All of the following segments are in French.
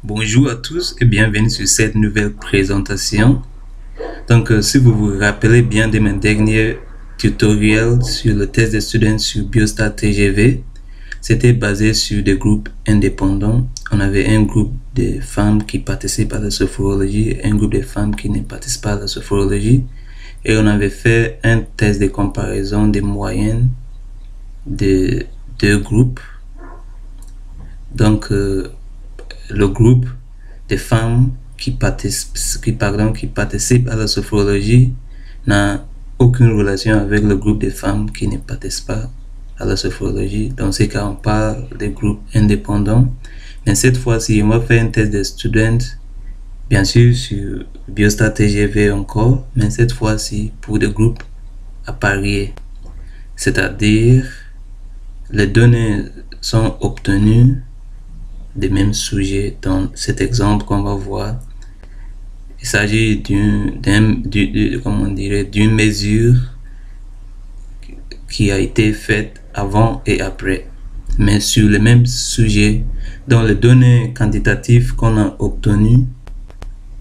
Bonjour à tous et bienvenue sur cette nouvelle présentation. Donc, si vous vous rappelez bien de mes derniers tutoriels sur le test des students sur Biostat TGV, c'était basé sur des groupes indépendants. On avait un groupe de femmes qui participent à la sophrologie et un groupe de femmes qui ne participent pas à la sophrologie. Et on avait fait un test de comparaison des moyennes de deux groupes. Donc, le groupe des femmes qui participent à la sophrologie n'a aucune relation avec le groupe des femmes qui ne participent pas à la sophrologie. Dans ces cas, on parle des groupes indépendants. Mais cette fois-ci, on va faire un test des students, bien sûr sur Biostat TGV encore, mais cette fois-ci pour des groupes appariés. C'est-à-dire, les données sont obtenues des mêmes sujets. Dans cet exemple qu'on va voir, il s'agit d'une mesure qui a été faite avant et après, mais sur le même sujet. Dans les données quantitatives qu'on a obtenues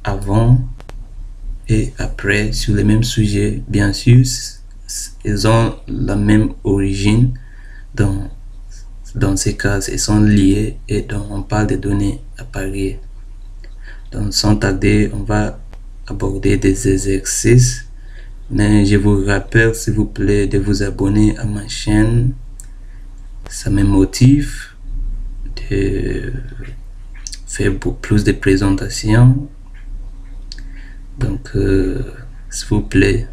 avant et après sur le même sujet, bien sûr, ils ont la même origine. Dans ces cas, ils sont liés et donc on parle des données appariées. Donc sans tarder, on va aborder des exercices. Mais je vous rappelle, s'il vous plaît, de vous abonner à ma chaîne. Ça me motive de faire plus de présentations. Donc, s'il vous plaît,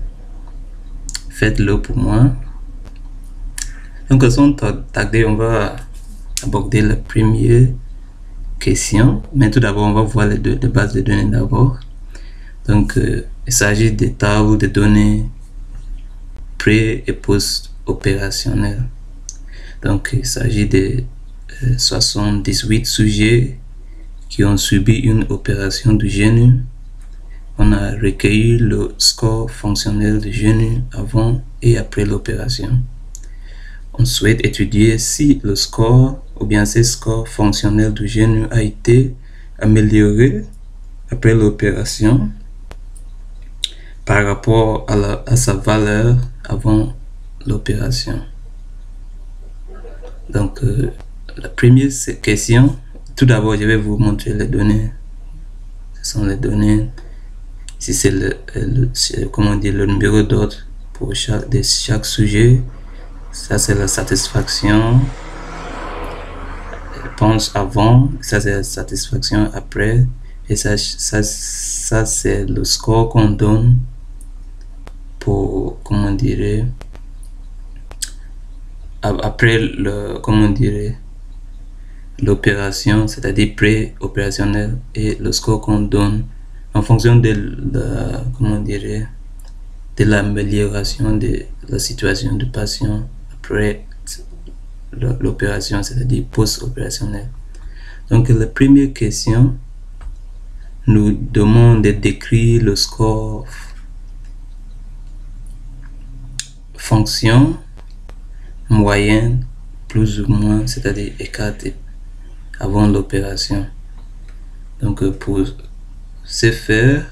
faites-le pour moi. Donc, sans tarder, on va aborder la première question. Mais tout d'abord, on va voir les bases de données d'abord. Donc, il s'agit des tables de données pré- et post-opérationnelles. Donc, il s'agit de 78 sujets qui ont subi une opération du genou. On a recueilli le score fonctionnel du genou avant et après l'opération. On souhaite étudier si le score ou bien ce score fonctionnel du genou a été amélioré après l'opération par rapport à sa valeur avant l'opération. Donc, la première question, tout d'abord, je vais vous montrer les données. Ce sont les données. Ici, c'est le numéro d'ordre pour chaque sujet. Ça, c'est la satisfaction. Réponse avant. Ça, c'est la satisfaction après. Et ça c'est le score qu'on donne pour, après l'opération, c'est-à-dire pré-opérationnel, et le score qu'on donne en fonction de l'amélioration de la situation du patient après l'opération, c'est-à-dire post-opérationnel. Donc, la première question nous demande de décrire le score fonction moyenne plus ou moins, c'est-à-dire écarté avant l'opération. Donc, pour ce faire,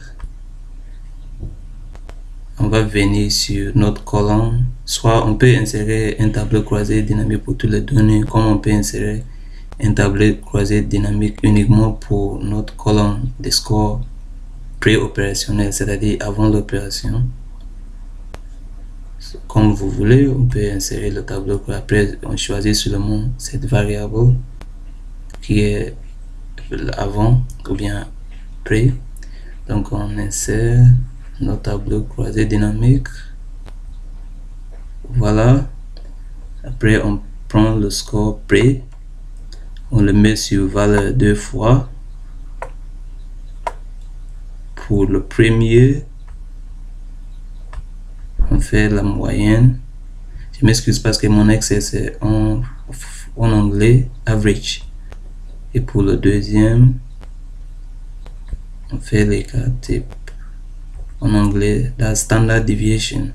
on va venir sur notre colonne. Soit on peut insérer un tableau croisé dynamique pour toutes les données, comme on peut insérer un tableau croisé dynamique uniquement pour notre colonne de score pré-opérationnel, c'est-à-dire avant l'opération. Comme vous voulez, on peut insérer le tableau. Après, on choisit seulement cette variable qui est avant ou bien pré. Donc, on insère notre tableau croisé dynamique. Voilà. Après, on prend le score pré. On le met sur valeur 2 fois. Pour le premier, on fait la moyenne. Je m'excuse parce que mon Excel c'est en anglais average. Et pour le deuxième, on fait les cas type en anglais, la standard deviation.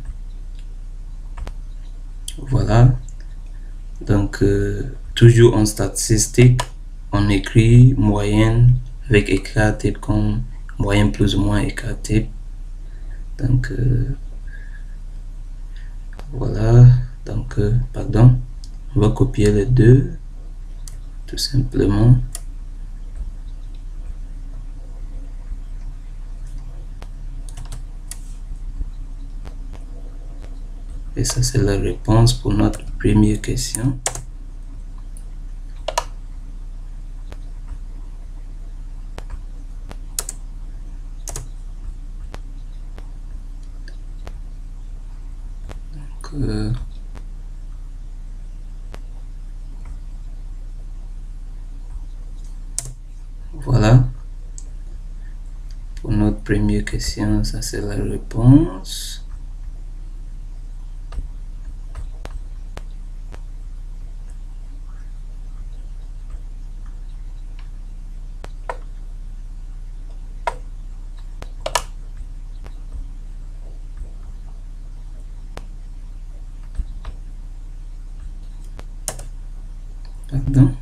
Voilà. Donc, toujours en statistique, on écrit moyenne avec écart type comme moyenne plus ou moins écart type. Donc voilà, donc pardon, on va copier les deux tout simplement. Et ça, c'est la réponse pour notre première question. Donc, voilà. Pour notre première question, ça, c'est la réponse. Pardon.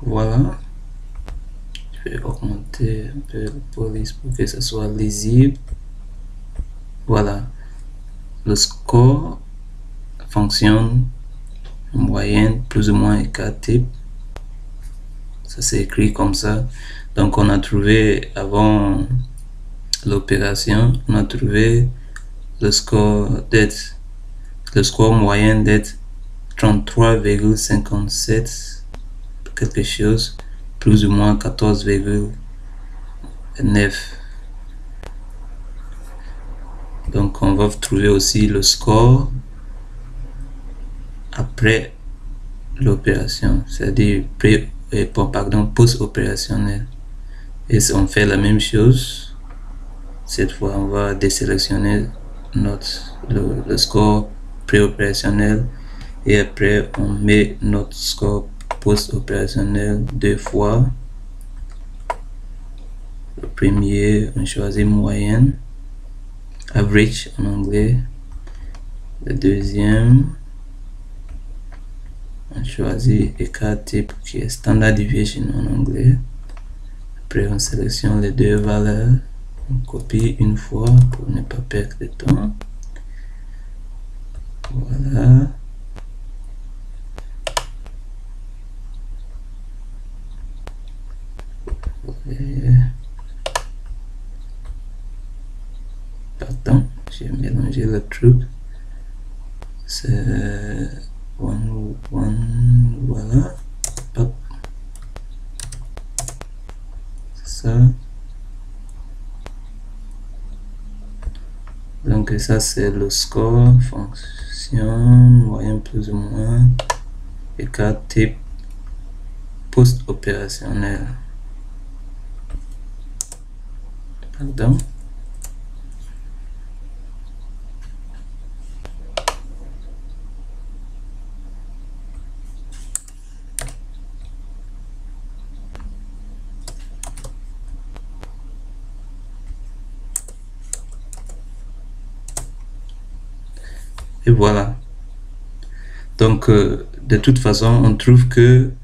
Voilà. Je vais augmenter un peu la police pour que ce soit lisible. Voilà. Le score fonctionne en moyenne plus ou moins écart type. Ça c'est écrit comme ça. Donc on a trouvé avant l'opération, on a trouvé le score moyen d'être 33,57 quelque chose, plus ou moins 14,9. Donc on va trouver aussi le score après l'opération, c'est-à-dire post-opérationnel. Et on fait la même chose. Cette fois, on va désélectionner le score préopérationnel et après on met notre score post-opérationnel deux fois. Le premier, on choisit moyenne, average en anglais. Le deuxième, on choisit écart type qui est standard deviation en anglais. Après on sélectionne les deux valeurs, on copie une fois pour ne pas perdre de temps. Voilà. Pardon, j'ai mélangé le truc. C'est voilà. Hop. Ça. Donc ça c'est le score, fonction, moyen plus ou moins, écart type post-opérationnel. Pardon. Et voilà. Donc, de toute façon, on trouve qu'il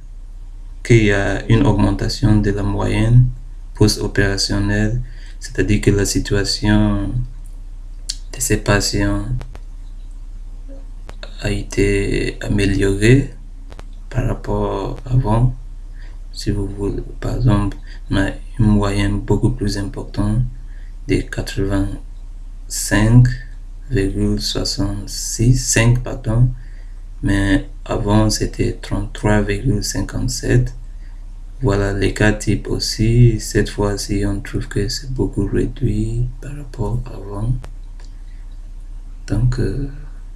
y a une augmentation de la moyenne post-opérationnelle, c'est-à-dire que la situation de ces patients a été améliorée par rapport à avant. Si vous voulez, par exemple, on a une moyenne beaucoup plus importante de 85,66, pardon, mais avant c'était 33,57. Voilà l'écart type aussi. Cette fois-ci, on trouve que c'est beaucoup réduit par rapport à avant. Donc,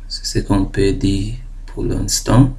c'est ce qu'on peut dire pour l'instant.